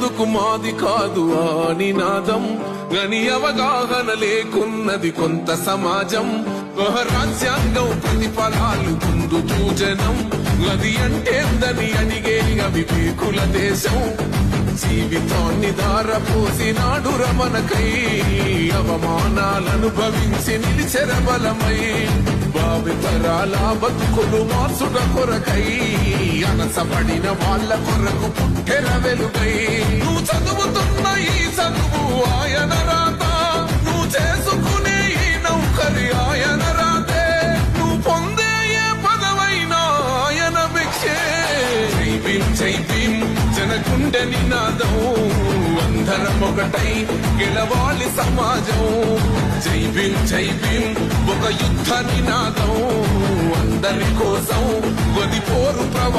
ఎందుకు మాది కాదు ఆ నినాదం గని అవగాహన లేకున్నది కొంత సమాజం రాజ్యాంగం ప్రతిఫలాలు పొందుతూ జనం అది అంటేందని అడిగే వివేకుల దేశం జీవితాన్ని ధారపోసినాడు రమణకై అవమానాలనుభవించి నిలిచెర బలమై భావితరాల బతుకులు మార్చుట కొరకై అనసపడిన వాళ్ళ కొరకు పుట్టెర వెలుగై నువ్వు చదువుతున్న ఈ చదువు ఆయన రాత నువ్వు చేసుకునే ఈ నౌకరి ఆయన రాతే నువ్వు పొందే ఏ పదవైనా ఆయన భిక్షే జై భీం జై భీం జనగుండె నినాదం అందరం ఒకటై గెలవాలి సమాజం జై భీం ఒక యుద్ధ నినాదం అందరి కోసం గది పోరు ప్రవా